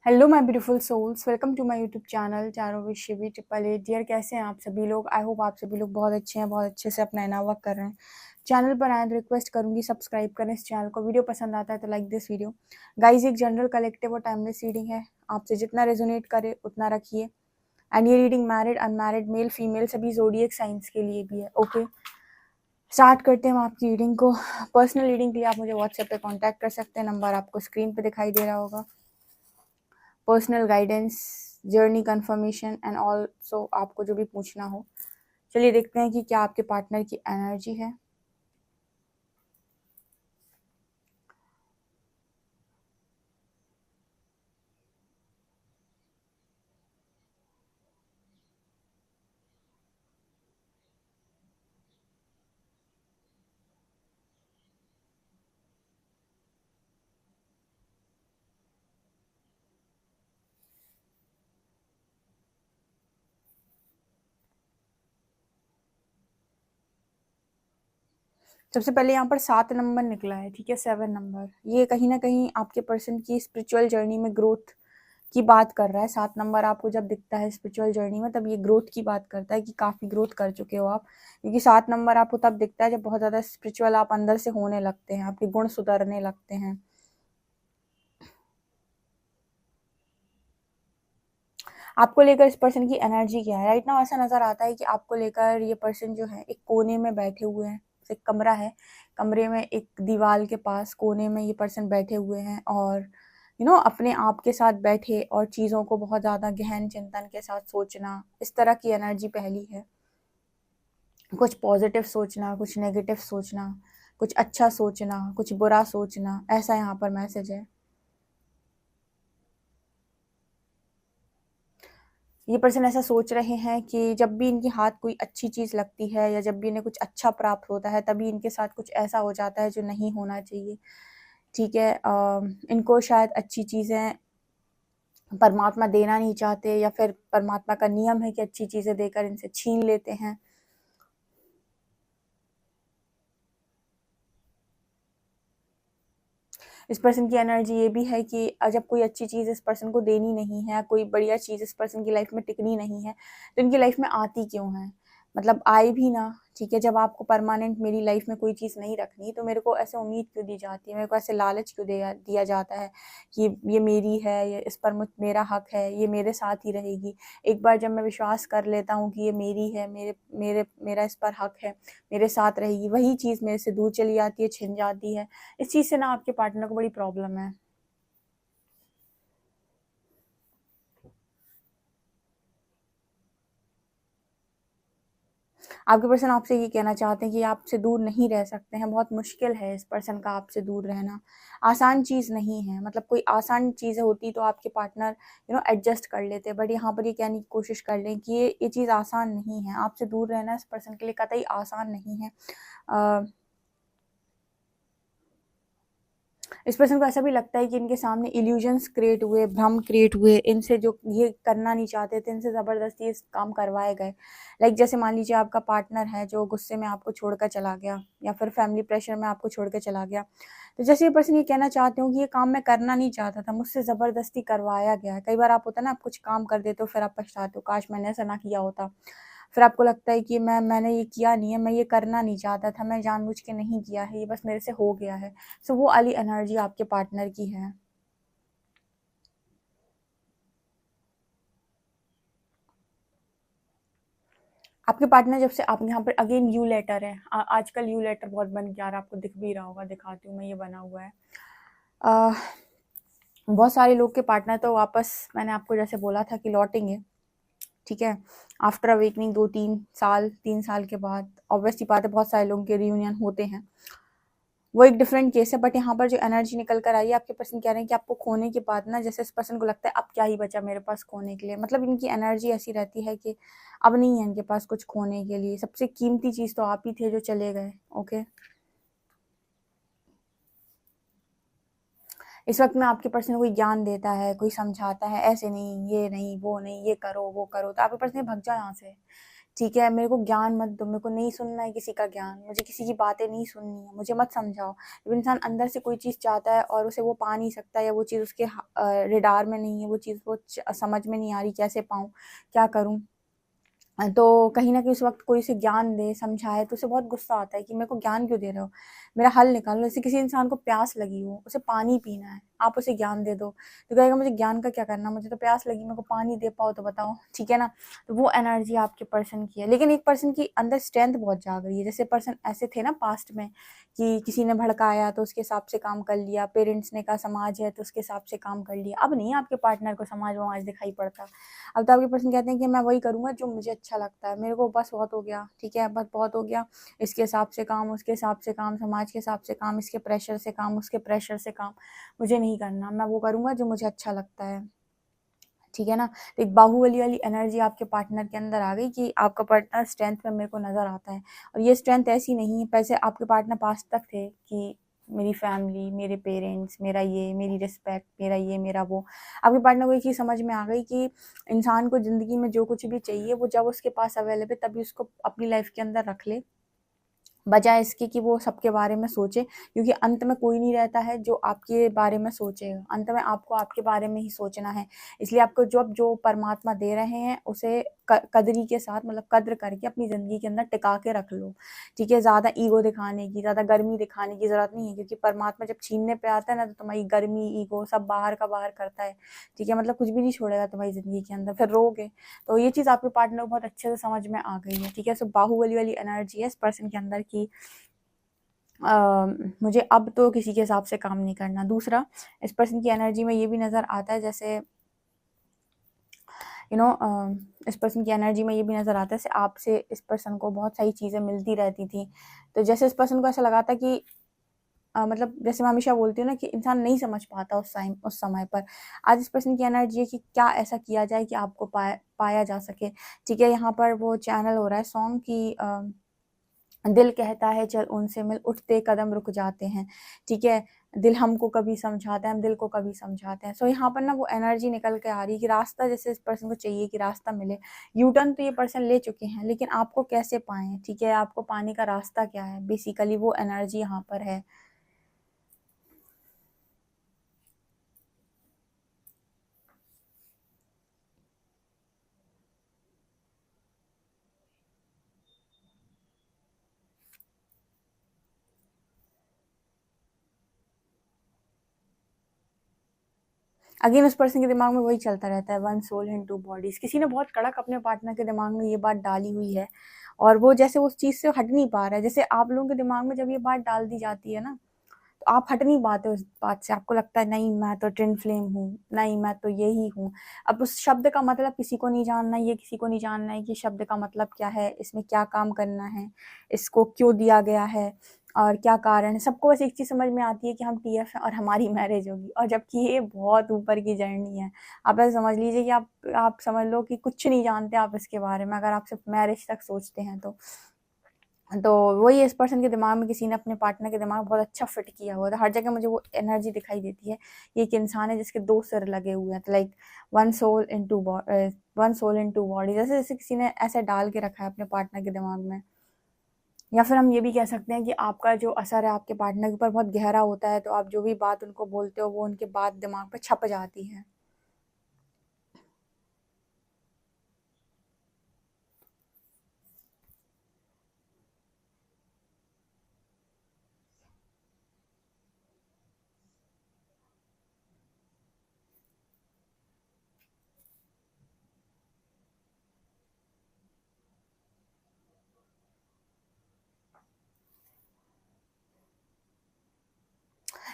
Hello my beautiful souls, welcome to my YouTube channel चारों with Shivi triple eight. Dear, कैसे हैं आप सभी लोग? आई होप आप सभी लोग बहुत अच्छे हैं, बहुत अच्छे से अपना इना वर्क कर रहे हैं। चैनल पर आए तो रिक्वेस्ट करूंगी सब्सक्राइब करें इस चैनल को। वीडियो पसंद आता है तो लाइक दिस वीडियो। गाइज, एक जनरल कलेक्टिव और टाइमलेस रीडिंग है, आपसे जितना रेजोनेट करे उतना रखिए। एंड ये reading married, unmarried, male female सभी जोडिएक साइंस के लिए भी है। ओके, स्टार्ट करते हैं हम आपकी रीडिंग को। पर्सनल रीडिंग के लिए आप मुझे व्हाट्सएप पे कांटेक्ट कर सकते हैं, नंबर आपको स्क्रीन पे दिखाई दे रहा होगा। Personal guidance, journey confirmation and also आपको जो भी पूछना हो। चलिए देखते हैं कि क्या आपके पार्टनर की एनर्जी है। सबसे पहले यहाँ पर 7 नंबर निकला है, ठीक है, 7 नंबर। ये कहीं ना कहीं आपके पर्सन की स्पिरिचुअल जर्नी में ग्रोथ की बात कर रहा है। 7 नंबर आपको जब दिखता है स्पिरिचुअल जर्नी में, तब ये ग्रोथ की बात करता है कि काफ़ी ग्रोथ कर चुके हो आप। क्योंकि 7 नंबर आपको तब दिखता है जब बहुत ज़्यादा स्पिरिचुअल आप अंदर से होने लगते हैं, आपके गुण सुधरने लगते हैं। आपको लेकर इस पर्सन की एनर्जी क्या है राइट नाउ? ऐसा नज़र आता है कि आपको लेकर ये पर्सन जो है एक कोने में बैठे हुए हैं। एक कमरा है, कमरे में एक दीवार के पास कोने में ये पर्सन बैठे हुए हैं और अपने आप के साथ बैठे और चीज़ों को बहुत ज़्यादा गहन चिंतन के साथ सोचना, इस तरह की एनर्जी पहली है। कुछ पॉजिटिव सोचना, कुछ नेगेटिव सोचना, कुछ अच्छा सोचना, कुछ बुरा सोचना, ऐसा यहाँ पर मैसेज है। ये पर्सन ऐसा सोच रहे हैं कि जब भी इनके हाथ कोई अच्छी चीज़ लगती है या जब भी इन्हें कुछ अच्छा प्राप्त होता है, तभी इनके साथ कुछ ऐसा हो जाता है जो नहीं होना चाहिए। ठीक है, इनको शायद अच्छी चीज़ें परमात्मा देना नहीं चाहते, या फिर परमात्मा का नियम है कि अच्छी चीज़ें देकर इनसे छीन लेते हैं। इस पर्सन की एनर्जी ये भी है कि जब कोई अच्छी चीज़ इस पर्सन को देनी नहीं है, कोई बढ़िया चीज़ इस पर्सन की लाइफ में टिकनी नहीं है, तो इनकी लाइफ में आती क्यों है? मतलब आए भी ना, ठीक है। जब आपको परमानेंट मेरी लाइफ में कोई चीज़ नहीं रखनी, तो मेरे को ऐसे उम्मीद क्यों दी जाती है, मेरे को ऐसे लालच क्यों दिया जाता है कि ये मेरी है, ये इस पर मेरा हक है, ये मेरे साथ ही रहेगी। एक बार जब मैं विश्वास कर लेता हूँ कि ये मेरी है, मेरा इस पर हक है, मेरे साथ रहेगी, वही चीज़ मेरे से दूर चली जाती है, छिन जाती है। इस चीज़ से ना आपके पार्टनर को बड़ी प्रॉब्लम है। आपके पर्सन आपसे ये कहना चाहते हैं कि आपसे दूर नहीं रह सकते हैं। बहुत मुश्किल है इस पर्सन का आपसे दूर रहना, आसान चीज़ नहीं है। मतलब कोई आसान चीज़ होती तो आपके पार्टनर एडजस्ट कर लेते, बट यहाँ पर ये कहने की कोशिश कर लें कि ये चीज़ आसान नहीं है। आपसे दूर रहना इस पर्सन के लिए कतई आसान नहीं है। इस पर्सन को ऐसा भी लगता है कि इनके सामने इल्यूजन्स क्रिएट हुए, भ्रम क्रिएट हुए, इनसे जो ये करना नहीं चाहते थे, इनसे ज़बरदस्ती ये काम करवाए गए। लाइक जैसे मान लीजिए आपका पार्टनर है जो गुस्से में आपको छोड़कर चला गया, या फिर फैमिली प्रेशर में आपको छोड़ कर चला गया। तो जैसे ये पर्सन ये कहना चाहते हो कि ये काम मैं करना नहीं चाहता था, मुझसे ज़बरदस्ती करवाया गया। कई बार आप होता है ना, आप कुछ काम कर देते हो फिर आप पछताते हो, काश मैंने ऐसा ना किया होता। फिर आपको लगता है कि मैंने ये किया नहीं है, मैं ये करना नहीं चाहता था, मैं जानबूझ के नहीं किया है, ये बस मेरे से हो गया है। सो वो वाली एनर्जी आपके पार्टनर की है। आपके पार्टनर जब से आप यहाँ पर अगेन यू लेटर है, आजकल यू लेटर बहुत बन के आ रहा है, आपको दिख भी रहा होगा, दिखाती हूँ मैं, ये बना हुआ है। बहुत सारे लोग के पार्टनर तो वापस, मैंने आपको जैसे बोला था कि लौटेंगे, ठीक है, आफ्टर अवेकनिंग 2-3 साल, 3 साल के बाद। ऑब्वियसली बात है, बहुत सारे लोगों के रियूनियन होते हैं, वो एक डिफरेंट केस है। बट यहाँ पर जो एनर्जी निकल कर आई है, आपके पर्सन कह रहे हैं कि आपको खोने के बाद ना, जैसे इस पर्सन को लगता है अब क्या ही बचा मेरे पास खोने के लिए। मतलब इनकी एनर्जी ऐसी रहती है कि अब नहीं है इनके पास कुछ खोने के लिए। सबसे कीमती चीज़ तो आप ही थे जो चले गए। ओके, इस वक्त में आपके पर्सन कोई ज्ञान देता है, कोई समझाता है, ऐसे नहीं, ये नहीं, वो नहीं, ये करो वो करो, तो आपके पर्सन भग जाओ यहाँ से, ठीक है, मेरे को ज्ञान मत दो, मेरे को नहीं सुनना है किसी का ज्ञान, मुझे किसी की बातें नहीं सुननी है, मुझे मत समझाओ। जब इंसान अंदर से कोई चीज़ चाहता है और उसे वो पा नहीं सकता, या वो चीज़ उसके रिडार में नहीं है, वो चीज़ वो समझ में नहीं आ रही, कैसे पाऊँ, क्या करूँ, तो कहीं न कहीं उस वक़्त कोई उसे ज्ञान दे, समझाए, तो उसे बहुत गुस्सा आता है कि मेरे को ज्ञान क्यों दे रहे हो? मेरा हल निकालो। जैसे किसी इंसान को प्यास लगी हो, उसे पानी पीना है, आप उसे ज्ञान दे दो, तो कहेगा मुझे ज्ञान का क्या करना, मुझे तो प्यास लगी, मेरे को पानी दे पाओ तो बताओ, ठीक है ना? तो वो एनर्जी आपके पर्सन की है। लेकिन एक पर्सन की अंदर स्ट्रेंथ बहुत जाग रही है। जैसे पर्सन ऐसे थे ना पास्ट में कि किसी ने भड़काया तो उसके हिसाब से काम कर लिया, पेरेंट्स ने कहा समाज है तो उसके हिसाब से काम कर लिया। अब नहीं आपके पार्टनर को समाज-वमाज दिखाई पड़ता। अब तो आपके पर्सन कहते हैं कि मैं वही करूँगा जो मुझे अच्छा लगता है, मेरे को बस बहुत हो गया, ठीक है, बस बहुत हो गया, इसके हिसाब से काम, उसके हिसाब से काम, समाज के हिसाब से काम, इसके प्रेशर से काम, उसके प्रेशर से काम, मुझे नहीं करना, मैं वो करूँगा जो मुझे अच्छा लगता है, ठीक है ना? तो एक बाहुबली वाली एनर्जी आपके पार्टनर के अंदर आ गई कि आपका पार्टनर स्ट्रेंथ में मेरे को नज़र आता है, और ये स्ट्रेंथ ऐसी नहीं है, वैसे आपके पार्टनर पास्ट तक थे कि मेरी फैमिली, मेरे पेरेंट्स, मेरा ये, मेरी रिस्पेक्ट, मेरा ये, मेरा वो। आपके पार्टनर को ये चीज़ समझ में आ गई कि इंसान को ज़िंदगी में जो कुछ भी चाहिए, वो जब उसके पास अवेलेबल है तभी उसको अपनी लाइफ़ के अंदर रख ले। बजाय इसके कि वो सबके बारे में सोचे, क्योंकि अंत में कोई नहीं रहता है जो आपके बारे में सोचेगा, अंत में आपको आपके बारे में ही सोचना है। इसलिए आपको जो परमात्मा दे रहे हैं उसे कदरी के साथ, मतलब कद्र करके अपनी ज़िंदगी के अंदर टिका के रख लो, ठीक है? ज़्यादा ईगो दिखाने की, ज़्यादा गर्मी दिखाने की ज़रूरत नहीं है, क्योंकि परमात्मा जब छीनने पे आता है ना, तो तुम्हारी गर्मी, ईगो सब बाहर का बाहर करता है, ठीक है? मतलब कुछ भी नहीं छोड़ेगा तुम्हारी ज़िंदगी के अंदर, फिर रोओगे। तो ये चीज़ आपके पार्टनर को बहुत अच्छे से समझ में आ गई है, ठीक है? सो बाहुबली वाली एनर्जी है इस पर्सन के अंदर की मुझे अब तो किसी के हिसाब से काम नहीं करना। दूसरा, इस पर्सन की एनर्जी में ये भी नज़र आता है, जैसे यू नो इस पर्सन की एनर्जी में ये भी नज़र आता है जैसे आपसे इस पर्सन को बहुत सारी चीज़ें मिलती रहती थी। तो जैसे इस पर्सन को ऐसा लगा था कि मतलब जैसे मैं हमेशा बोलती हूँ ना कि इंसान नहीं समझ पाता उस समय पर। आज इस पर्सन की एनर्जी है कि क्या ऐसा किया जाए कि आपको पाया जा सके। ठीक है, यहाँ पर वो चैनल हो रहा है सॉन्ग कि दिल कहता है चल उनसे मिल, उठते कदम रुक जाते हैं, ठीक है? दिल हमको कभी समझाता है, हम दिल को कभी समझाते हैं। सो यहाँ पर ना वो एनर्जी निकल के आ रही है कि रास्ता जैसे इस पर्सन को चाहिए कि रास्ता मिले। यू टर्न तो ये पर्सन ले चुके हैं, लेकिन आपको कैसे पाएँ, ठीक है? आपको पाने का रास्ता क्या है? बेसिकली वो एनर्जी यहाँ पर है। अगेन उस पर्सन के दिमाग में वही चलता रहता है, one soul in two bodies. किसी ने बहुत कड़क अपने पार्टनर के दिमाग में ये बात डाली हुई है और वो जैसे उस चीज़ से हट नहीं पा रहा है। जैसे आप लोगों के दिमाग में जब ये बात डाल दी जाती है ना, तो आप हट नहीं पाते उस बात से। आपको लगता है नहीं मैं तो ट्विन फ्लेम हूँ, नहीं मैं तो यही हूँ। अब उस शब्द का मतलब किसी को नहीं जानना, ये किसी को नहीं जानना है कि शब्द का मतलब क्या है, इसमें क्या काम करना है, इसको क्यों दिया गया है और क्या कारण है। सबको बस एक चीज़ समझ में आती है कि हम टीएफ हैं और हमारी मैरिज होगी, और जबकि ये बहुत ऊपर की जर्नी है। आप ऐसा समझ लीजिए कि आप समझ लो कि कुछ नहीं जानते आप इसके बारे में, अगर आप सिर्फ मैरिज तक सोचते हैं तो। तो वही इस पर्सन के दिमाग में किसी ने अपने पार्टनर के दिमाग में बहुत अच्छा फिट किया हुआ था। हर जगह मुझे वो एनर्जी दिखाई देती है। ये एक इंसान है जिसके 2 सिर लगे हुए हैं, तो like one soul into body, जैसे-जैसे किसी ने ऐसे डाल के रखा है अपने पार्टनर के दिमाग में। या फिर हम ये भी कह सकते हैं कि आपका जो असर है आपके पार्टनर के ऊपर बहुत गहरा होता है, तो आप जो भी बात उनको बोलते हो वो उनके बात दिमाग पे छप जाती है।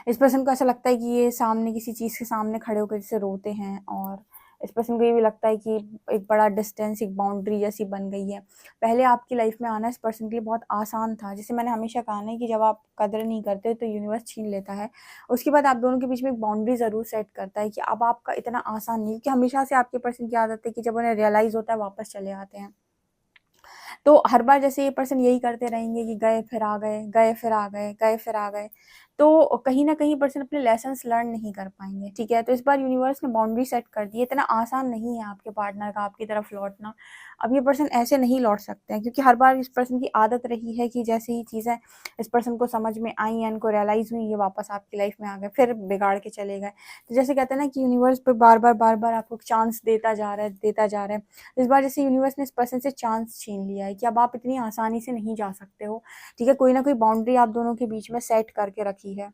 इस पर्सन को ऐसा लगता है कि ये सामने किसी चीज़ के सामने खड़े होकर जैसे रोते हैं, और इस पर्सन को ये भी लगता है कि एक बड़ा डिस्टेंस, एक बाउंड्री जैसी बन गई है। पहले आपकी लाइफ में आना इस पर्सन के लिए बहुत आसान था। जैसे मैंने हमेशा कहा ना कि जब आप कदर नहीं करते तो यूनिवर्स छीन लेता है। उसके बाद आप दोनों के बीच में एक बाउंड्री ज़रूर सेट करता है कि अब आपका इतना आसान नहीं, क्योंकि हमेशा से आपके पर्सन की आदत है कि जब उन्हें रियलाइज़ होता है वापस चले आते हैं। तो हर बार जैसे ये पर्सन यही करते रहेंगे कि गए फिर आ गए, गए फिर आ गए, गए फिर आ गए। तो कहीं ना कहीं पर्सन अपने लेसन्स लर्न नहीं कर पाएंगे। ठीक है, तो इस बार यूनिवर्स ने बाउंड्री सेट कर दी है। इतना आसान नहीं है आपके पार्टनर का आपकी तरफ लौटना। अब ये पर्सन ऐसे नहीं लौट सकते हैं, क्योंकि हर बार इस पर्सन की आदत रही है कि जैसे ही चीज़ें इस पर्सन को समझ में आई हैं, इनको रियलाइज़ हुई, ये वापस आपकी लाइफ में आ गए, फिर बिगाड़ के चले गए। तो जैसे कहते हैं ना कि यूनिवर्स पे बार बार आपको चांस देता जा रहा है, देता जा रहा है। इस बार जैसे यूनिवर्स ने इस पर्सन से चांस छीन लिया है कि अब आप इतनी आसानी से नहीं जा सकते हो। ठीक है, कोई ना कोई बाउंड्री आप दोनों के बीच में सेट करके रखी है।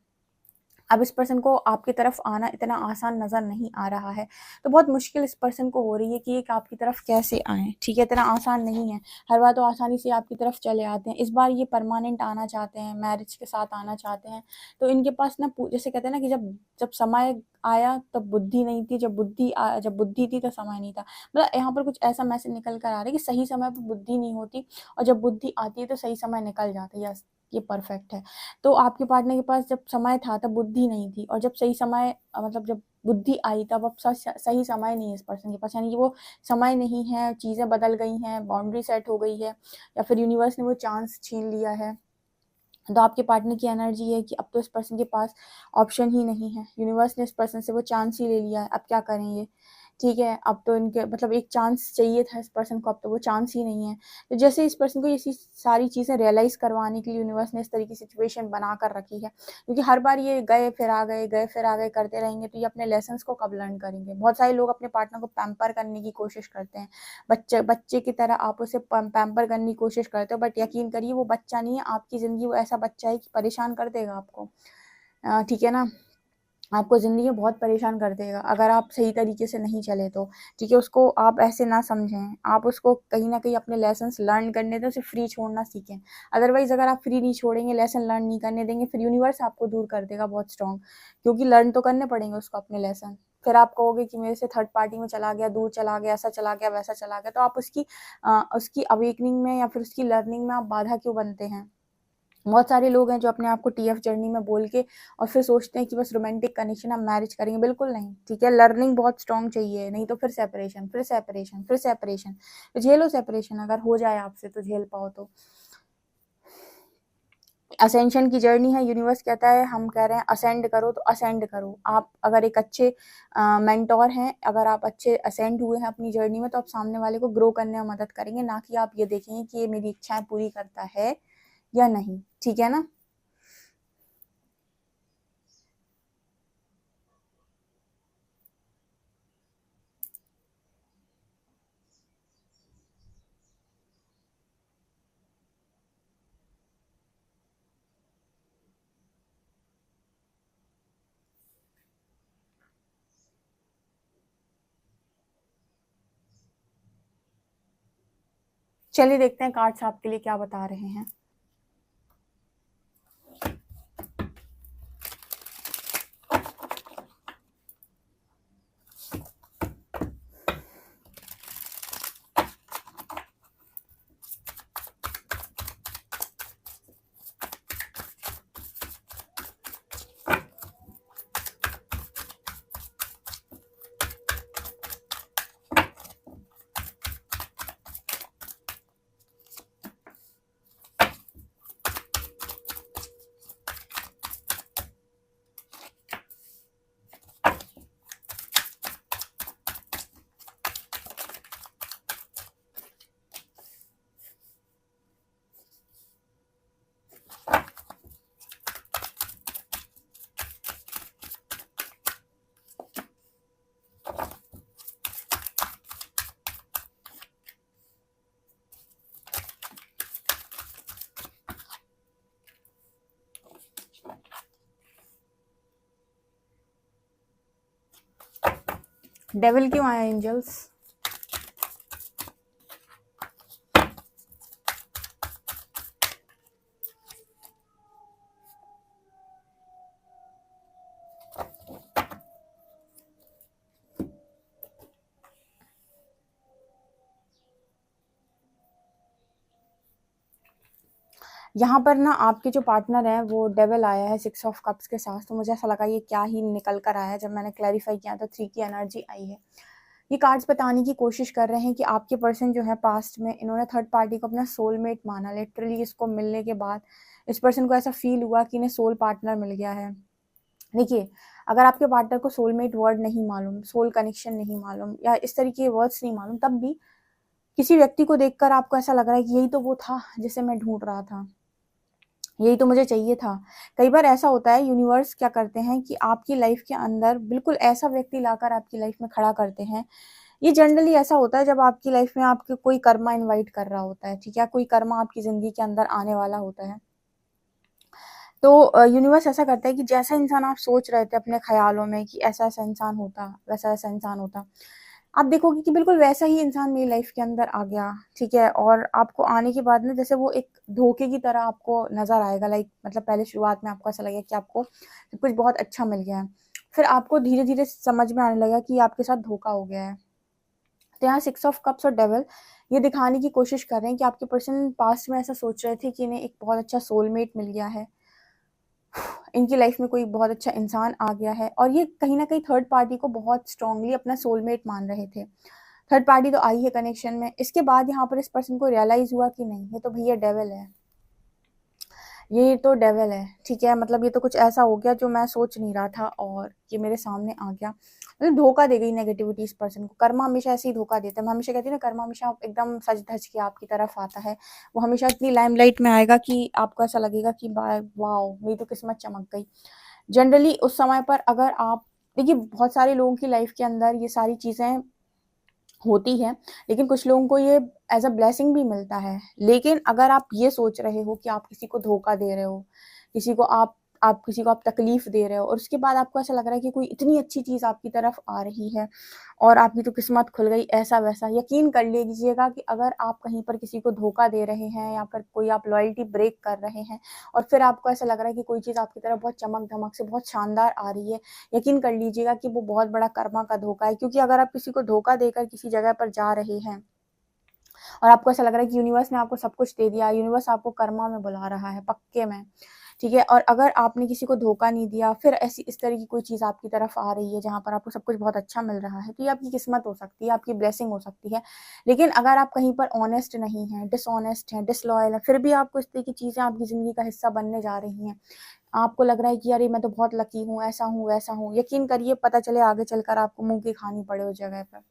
अब इस पर्सन को आपकी तरफ आना इतना आसान नज़र नहीं आ रहा है। तो बहुत मुश्किल इस पर्सन को हो रही है कि ये आपकी तरफ कैसे आएँ। ठीक है, इतना आसान नहीं है। हर बार तो आसानी से आपकी तरफ चले आते हैं। इस बार ये परमानेंट आना चाहते हैं, मैरिज के साथ आना चाहते हैं। तो इनके पास ना जैसे कहते हैं ना कि जब जब समय आया तब बुद्धि नहीं थी, जब बुद्धि थी तो समय नहीं था। मतलब यहाँ पर कुछ ऐसा मैसेज निकल कर आ रहा है कि सही समय पर बुद्धि नहीं होती, और जब बुद्धि आती है तो सही समय निकल जाता है। यस, ये परफेक्ट है। तो आपके पार्टनर के पास जब समय था तब बुद्धि नहीं थी, और जब सही समय मतलब जब बुद्धि आई तब अब सही समय नहीं है इस पर्सन के पास। यानी कि वो समय नहीं है, चीज़ें बदल गई हैं, बाउंड्री सेट हो गई है, या फिर यूनिवर्स ने वो चांस छीन लिया है। तो आपके पार्टनर की एनर्जी है कि अब तो इस पर्सन के पास ऑप्शन ही नहीं है। यूनिवर्स ने इस पर्सन से वो चांस ही ले लिया है, अब क्या करें ये। ठीक है, अब तो इनके मतलब एक चांस चाहिए था इस पर्सन को, अब तो वो चांस ही नहीं है। तो जैसे इस पर्सन को ये सारी चीज़ें रियलाइज़ करवाने के लिए यूनिवर्स ने इस तरह की सिचुएशन बना कर रखी है, क्योंकि हर बार ये गए फिर आ गए, गए फिर आ गए करते रहेंगे तो ये अपने लेसन्स को कब लर्न करेंगे। बहुत सारे लोग अपने पार्टनर को पैम्पर करने की कोशिश करते हैं, बच्चे की तरह आप उसे पैम्पर करने की कोशिश करते हो, बट यकीन करिए वो बच्चा नहीं है, आपकी ज़िंदगी वो ऐसा बच्चा है कि परेशान कर देगा आपको। ठीक है ना, आपको ज़िंदगी में बहुत परेशान कर देगा अगर आप सही तरीके से नहीं चले तो। ठीक है, उसको आप ऐसे ना समझें, आप उसको कहीं ना कहीं अपने लेसन्स लर्न करने दें, उसे फ्री छोड़ना सीखें। अदरवाइज़ अगर आप फ्री नहीं छोड़ेंगे, लेसन लर्न नहीं करने देंगे, फिर यूनिवर्स आपको दूर कर देगा बहुत स्ट्रॉन्ग, क्योंकि लर्न तो करने पड़ेंगे उसको अपने लेसन। फिर आप कहोगे कि मेरे से थर्ड पार्टी में चला गया, दूर चला गया, ऐसा चला गया, वैसा चला गया, तो आप उसकी अवेकनिंग में या फिर उसकी लर्निंग में आप बाधा क्यों बनते हैं। बहुत सारे लोग हैं जो अपने आप को टीएफ जर्नी में बोल के और फिर सोचते हैं कि बस रोमांटिक कनेक्शन हम मैरिज करेंगे। बिल्कुल नहीं। ठीक है, लर्निंग बहुत स्ट्रॉन्ग चाहिए, नहीं तो फिर सेपरेशन, फिर सेपरेशन, फिर सेपरेशन। तो झेलो सेपरेशन, अगर हो जाए आपसे तो झेल पाओ तो। असेंशन की जर्नी है, यूनिवर्स कहता है, हम कह रहे हैं असेंड करो तो असेंड करो। आप अगर एक अच्छे मेंटोर हैं, अगर आप अच्छे असेंड हुए हैं अपनी जर्नी में, तो आप सामने वाले को ग्रो करने में मदद करेंगे, ना कि आप ये देखेंगे कि ये मेरी इच्छाएं पूरी करता है या नहीं। ठीक है ना। चलिए देखते हैं कार्ड्स आपके लिए क्या बता रहे हैं। डेविल क्यों आया एंजल्स? यहाँ पर ना आपके जो पार्टनर है वो डेविल आया है 6 ऑफ कप्स के साथ। तो मुझे ऐसा लगा ये क्या ही निकल कर आया है। जब मैंने क्लैरिफाई किया तो 3 की एनर्जी आई है। ये कार्ड्स बताने की कोशिश कर रहे हैं कि आपके पर्सन जो है पास्ट में इन्होंने थर्ड पार्टी को अपना सोलमेट माना। लिटरली इसको मिलने के बाद इस पर्सन को ऐसा फील हुआ कि इन्हें सोल पार्टनर मिल गया है। देखिए, अगर आपके पार्टनर को सोलमेट वर्ड नहीं मालूम, सोल कनेक्शन नहीं मालूम या इस तरीके के वर्ड्स नहीं मालूम, तब भी किसी व्यक्ति को देखकर आपको ऐसा लग रहा है कि यही तो वो था जिसे मैं ढूंढ रहा था, यही तो मुझे चाहिए था। कई बार ऐसा होता है, यूनिवर्स क्या करते हैं कि आपकी लाइफ के अंदर बिल्कुल ऐसा व्यक्ति लाकर आपकी लाइफ में खड़ा करते हैं। ये जनरली ऐसा होता है जब आपकी लाइफ में आपके कोई कर्मा इनवाइट कर रहा होता है, ठीक है, कोई कर्मा आपकी जिंदगी के अंदर आने वाला होता है। तो यूनिवर्स ऐसा करता है कि जैसा इंसान आप सोच रहे थे अपने ख्यालों में कि ऐसा ऐसा इंसान होता, वैसा ऐसा इंसान होता, आप देखोगे कि बिल्कुल वैसा ही इंसान मेरी लाइफ के अंदर आ गया, ठीक है। और आपको आने के बाद में जैसे वो एक धोखे की तरह आपको नजर आएगा, लाइक मतलब पहले शुरुआत में आपको ऐसा लगेगा कि आपको सब कुछ बहुत अच्छा मिल गया है, फिर आपको धीरे धीरे समझ में आने लगा कि आपके साथ धोखा हो गया है। तो यहाँ 6 ऑफ कप्स और डेविल ये दिखाने की कोशिश कर रहे हैं कि आपके पर्सन पास्ट में ऐसा सोच रहे थे कि इन्हें एक बहुत अच्छा सोलमेट मिल गया है, इनकी लाइफ में कोई बहुत अच्छा इंसान आ गया है, और ये कहीं ना कहीं थर्ड पार्टी को बहुत स्ट्रांगली अपना सोलमेट मान रहे थे। थर्ड पार्टी तो आई है कनेक्शन में। इसके बाद यहाँ पर इस पर्सन को रियलाइज हुआ कि नहीं, ये तो भैया डेविल है, ये तो डेविल है, ठीक है, मतलब ये तो कुछ ऐसा हो गया जो मैं सोच नहीं रहा था और ये मेरे सामने आ गया। मतलब धोखा दे गई नेगेटिविटी इस पर्सन को। कर्मा हमेशा ऐसे ही धोखा देता है। मैं हमेशा कहती हूँ ना, कर्मा हमेशा एकदम सज धज के आपकी तरफ आता है। वो हमेशा इतनी लाइमलाइट में आएगा कि आपको ऐसा लगेगा कि वाओ, मेरी तो किस्मत चमक गई। जनरली उस समय पर अगर आप देखिए, बहुत सारे लोगों की लाइफ के अंदर ये सारी चीजें होती है, लेकिन कुछ लोगों को ये एज अ ब्लेसिंग भी मिलता है। लेकिन अगर आप ये सोच रहे हो कि आप किसी को धोखा दे रहे हो, किसी को आप किसी को आप तकलीफ दे रहे हो, और उसके बाद आपको ऐसा लग रहा है कि कोई इतनी अच्छी चीज आपकी तरफ आ रही है और आपकी तो किस्मत खुल गई, ऐसा वैसा, यकीन कर लीजिएगा कि अगर आप कहीं पर किसी को धोखा दे रहे हैं या फिर कोई आप लॉयल्टी ब्रेक कर रहे हैं और फिर आपको ऐसा लग रहा है कि कोई चीज आपकी तरफ बहुत चमक धमक से बहुत शानदार आ रही है, यकीन कर लीजिएगा कि वो बहुत बड़ा कर्मा का धोखा है। क्योंकि अगर आप किसी को धोखा देकर किसी जगह पर जा रहे हैं और आपको ऐसा लग रहा है कि यूनिवर्स ने आपको सब कुछ दे दिया, यूनिवर्स आपको कर्मा में बुला रहा है पक्के में, ठीक है, और अगर आपने किसी को धोखा नहीं दिया, फिर ऐसी इस तरह की कोई चीज आपकी तरफ आ रही है जहां पर आपको सब कुछ बहुत अच्छा मिल रहा है, तो ये आपकी किस्मत हो सकती है, आपकी ब्लेसिंग हो सकती है। लेकिन अगर आप कहीं पर ऑनेस्ट नहीं है, डिसऑनेस्ट है, डिसलॉयल है, फिर भी आपको इस तरह की चीजें आपकी जिंदगी का हिस्सा बनने जा रही हैं, आपको लग रहा है कि यार ये मैं तो बहुत लकी हूँ, ऐसा हूँ वैसा हूँ, यकीन करिए पता चले आगे चलकर आपको मुंह की खानी पड़े उस जगह पर,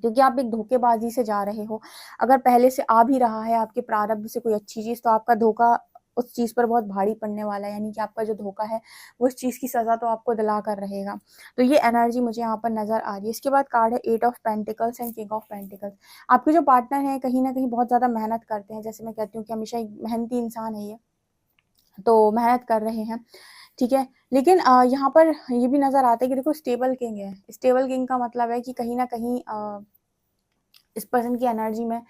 क्योंकि आप एक धोखेबाजी से जा रहे हो। अगर पहले से आ भी रहा है आपके प्रारब्ध से कोई अच्छी चीज, तो आपका धोखा उस चीज पर बहुत भारी पड़ने वाला है, यानी कि आपका जो धोखा है वो उस चीज की सजा तो आपको दिला कर रहेगा। तो ये एनर्जी मुझे यहाँ पर नजर आ रही है। इसके बाद कार्ड है 8 of pentacles and king of pentacles. आपके जो पार्टनर है कहीं ना कहीं बहुत ज्यादा मेहनत करते हैं, जैसे मैं कहती हूँ कि हमेशा एक मेहनती इंसान है ये, तो मेहनत कर रहे हैं, ठीक है। लेकिन यहाँ पर ये भी नजर आता है कि देखो, स्टेबल किंग है। स्टेबल किंग का मतलब है कि कहीं ना कहीं इस पर्सन की एनर्जी में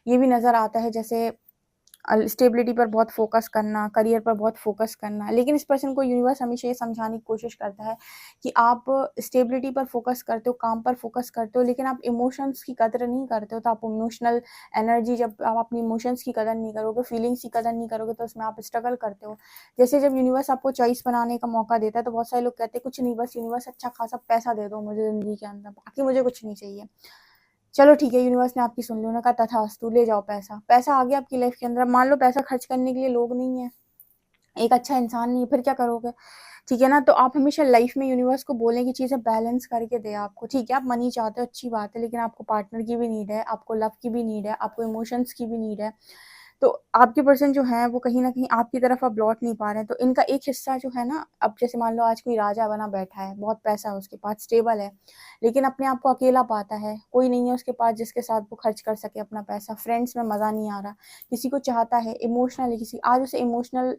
ये भी नजर आता है, जैसे स्टेबिलिटी पर बहुत फोकस करना, करियर पर बहुत फोकस करना। लेकिन इस पर्सन को यूनिवर्स हमेशा ये समझाने की कोशिश करता है कि आप स्टेबिलिटी पर फोकस करते हो, काम पर फोकस करते हो, लेकिन आप इमोशंस की कदर नहीं करते हो। तो आप इमोशनल एनर्जी, जब आप अपनी इमोशंस की कदर नहीं करोगे, फीलिंग्स की कदर नहीं करोगे, तो उसमें आप स्ट्रगल करते हो। जैसे जब यूनिवर्स आपको चॉइस बनाने का मौका देता है, तो बहुत सारे लोग कहते हैं कुछ नहीं, बस यूनिवर्स अच्छा खासा पैसा दे दो मुझे जिंदगी के अंदर, बाकी मुझे कुछ नहीं चाहिए। चलो ठीक है, यूनिवर्स ने आपकी सुन ली, उन्होंने कहा तथास्तु, ले जाओ पैसा। पैसा आ गया आपकी लाइफ के अंदर, मान लो पैसा खर्च करने के लिए लोग नहीं है, एक अच्छा इंसान नहीं है, फिर क्या करोगे, ठीक है ना। तो आप हमेशा लाइफ में यूनिवर्स को बोलें कि चीजें बैलेंस करके दे आपको, ठीक है। आप मनी चाहते हो, अच्छी बात है, लेकिन आपको पार्टनर की भी नीड है, आपको लव की भी नीड है, आपको इमोशंस की भी नीड है। तो आपके पर्सन जो है वो कहीं ना कहीं आपकी तरफ अब लौट नहीं पा रहे हैं। तो इनका एक हिस्सा जो है ना, अब जैसे मान लो आज कोई राजा बना बैठा है, बहुत पैसा है उसके पास, स्टेबल है, लेकिन अपने आप को अकेला पाता है, कोई नहीं है उसके पास जिसके साथ वो खर्च कर सके अपना पैसा, फ्रेंड्स में मजा नहीं आ रहा, किसी को चाहता है इमोशनली, किसी आज उसे इमोशनल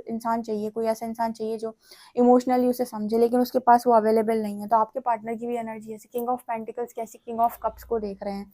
इंसान चाहिए, कोई ऐसा इंसान चाहिए जो इमोशनली उसे समझे, लेकिन उसके पास वो अवेलेबल नहीं है। तो आपके पार्टनर की भी एनर्जी ऐसे किंग ऑफ पेंटिकल्स कैसे किंग ऑफ कप्स को देख रहे हैं,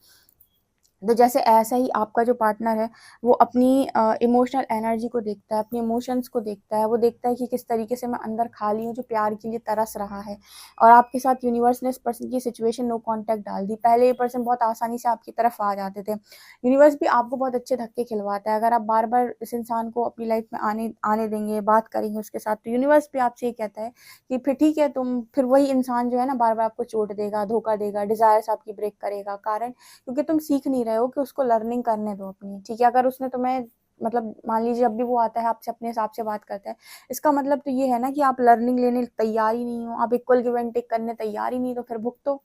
तो जैसे ऐसा ही आपका जो पार्टनर है वो अपनी इमोशनल एनर्जी को देखता है, अपने इमोशंस को देखता है, वो देखता है कि किस तरीके से मैं अंदर खाली हूँ जो प्यार के लिए तरस रहा है। और आपके साथ यूनिवर्स ने इस पर्सन की सिचुएशन नो कांटेक्ट डाल दी। पहले ये पर्सन बहुत आसानी से आपकी तरफ आ जाते थे। यूनिवर्स भी आपको बहुत अच्छे धक्के खिलवाता है। अगर आप बार बार इस इंसान को अपनी लाइफ में आने आने देंगे, बात करेंगे उसके साथ, तो यूनिवर्स भी आपसे ये कहता है कि फिर ठीक है, तुम फिर वही इंसान जो है ना बार बार आपको चोट देगा, धोखा देगा, डिजायर्स आपकी ब्रेक करेगा। कारण क्योंकि तुम सीख नहीं रहे हो कि उसको लर्निंग करने दो अपनी, ठीक है। अगर उसने तुम्हें मतलब मान लीजिए जब भी वो आता है आपसे अपने हिसाब से बात करता है, इसका मतलब तो ये है ना कि आप लर्निंग लेने तैयार ही नहीं हो, आप इक्वल गिव एंड टेक करने तैयार ही नहीं, तो फिर भुगतो।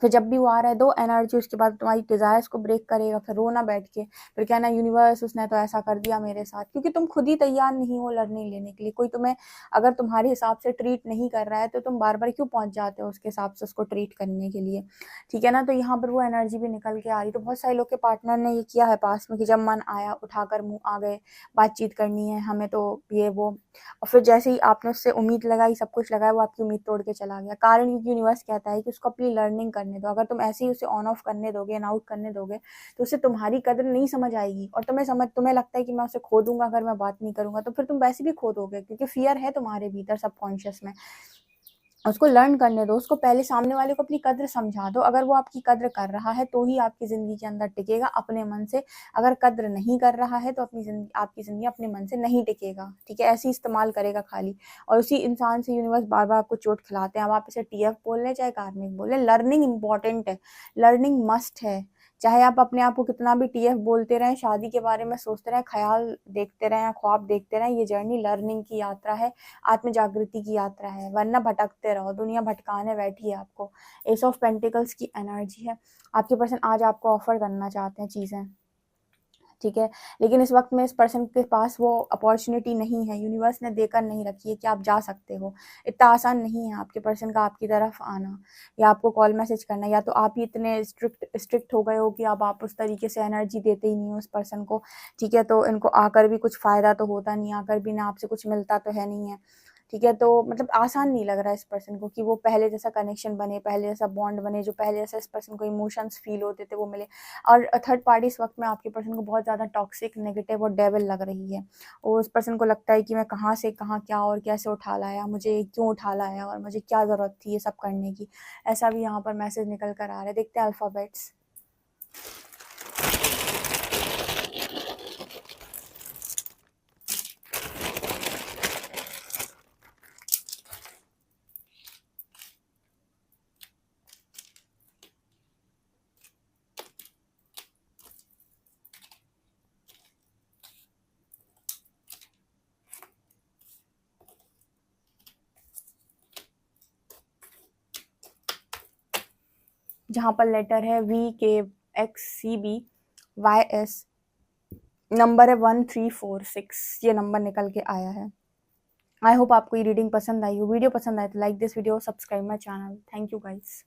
फिर जब भी वो आ रहा है दो एनर्जी, उसके बाद तुम्हारी डिजायर्स को ब्रेक करेगा, फिर रोना बैठ के, फिर कहना यूनिवर्स उसने तो ऐसा कर दिया मेरे साथ, क्योंकि तुम खुद ही तैयार नहीं हो लर्निंग लेने के लिए। कोई तुम्हें अगर तुम्हारे हिसाब से ट्रीट नहीं कर रहा है तो तुम बार बार क्यों पहुंच जाते हो उसके हिसाब से उसको ट्रीट करने के लिए, ठीक है ना। तो यहाँ पर वो एनर्जी भी निकल के आ रही। तो बहुत सारे लोग के पार्टनर ने ये किया है पास में कि जब मन आया उठाकर मुंह आ गए, बातचीत करनी है हमें तो ये वो, और फिर जैसे ही आपने उससे उम्मीद लगाई, सब कुछ लगाया, वो आपकी उम्मीद तोड़ के चला गया। कारण क्योंकि यूनिवर्स कहता है कि उसको अपनी लर्निंग करने दो। अगर तुम ऐसे ही उसे ऑन ऑफ करने दोगे, एंड आउट करने दोगे, तो उसे तुम्हारी कदर नहीं समझ आएगी। और तुम्हें लगता है कि मैं उसे खो दूंगा अगर मैं बात नहीं करूंगा, तो फिर तुम वैसे भी खो दोगे, क्योंकि फियर है तुम्हारे भीतर सबकॉन्शियस में। उसको लर्न करने दो, उसको पहले सामने वाले को अपनी कद्र समझा दो। अगर वो आपकी कद्र कर रहा है तो ही आपकी ज़िंदगी के अंदर टिकेगा अपने मन से। अगर कद्र नहीं कर रहा है तो आपकी ज़िंदगी अपने मन से नहीं टिकेगा, ठीक है। ऐसे ही इस्तेमाल करेगा खाली। और उसी इंसान से यूनिवर्स बार बार आपको चोट खिलाते हैं। अब आप इसे टीएफ बोल लें चाहे कार्मिक बोल लें, लर्निंग इंपॉर्टेंट है, लर्निंग मस्ट है। चाहे आप अपने आप को कितना भी टीएफ बोलते रहें, शादी के बारे में सोचते रहें, ख्याल देखते रहें या ख्वाब देखते रहें, ये जर्नी लर्निंग की यात्रा है, आत्म जागृति की यात्रा है। वरना भटकते रहो, दुनिया भटकाने बैठी है आपको। एस ऑफ पेंटिकल्स की एनर्जी है। आपके पर्सन आज आपको ऑफर करना चाहते हैं चीज़ें, ठीक है। लेकिन इस वक्त में इस पर्सन के पास वो अपॉर्चुनिटी नहीं है, यूनिवर्स ने देकर नहीं रखी है कि आप जा सकते हो। इतना आसान नहीं है आपके पर्सन का आपकी तरफ आना या आपको कॉल मैसेज करना। या तो आप ही इतने स्ट्रिक्ट हो गए हो कि अब आप उस तरीके से एनर्जी देते ही नहीं हो उस पर्सन को, ठीक है। तो इनको आकर भी कुछ फ़ायदा तो होता नहीं, आकर भी ना आपसे कुछ मिलता तो है नहीं है, ठीक है। तो मतलब आसान नहीं लग रहा है इस पर्सन को कि वो पहले जैसा कनेक्शन बने, पहले जैसा बॉन्ड बने, जो पहले जैसा इस पर्सन को इमोशंस फील होते थे वो मिले। और थर्ड पार्टी इस वक्त में आपके पर्सन को बहुत ज़्यादा टॉक्सिक, नेगेटिव और डेविल लग रही है। और उस पर्सन को लगता है कि मैं कहाँ से कहाँ क्या और कैसे उठा लाया, मुझे क्यों उठा लाया और मुझे क्या ज़रूरत थी ये सब करने की। ऐसा भी यहाँ पर मैसेज निकल कर आ रहा है। देखते हैं अल्फ़ाबेट्स। जहाँ पर लेटर है VKXCBYS, नंबर है 1346, ये नंबर निकल के आया है। आई होप आपको ये रीडिंग पसंद आई हो। वीडियो पसंद आए तो like this video, subscribe my channel. Thank you guys.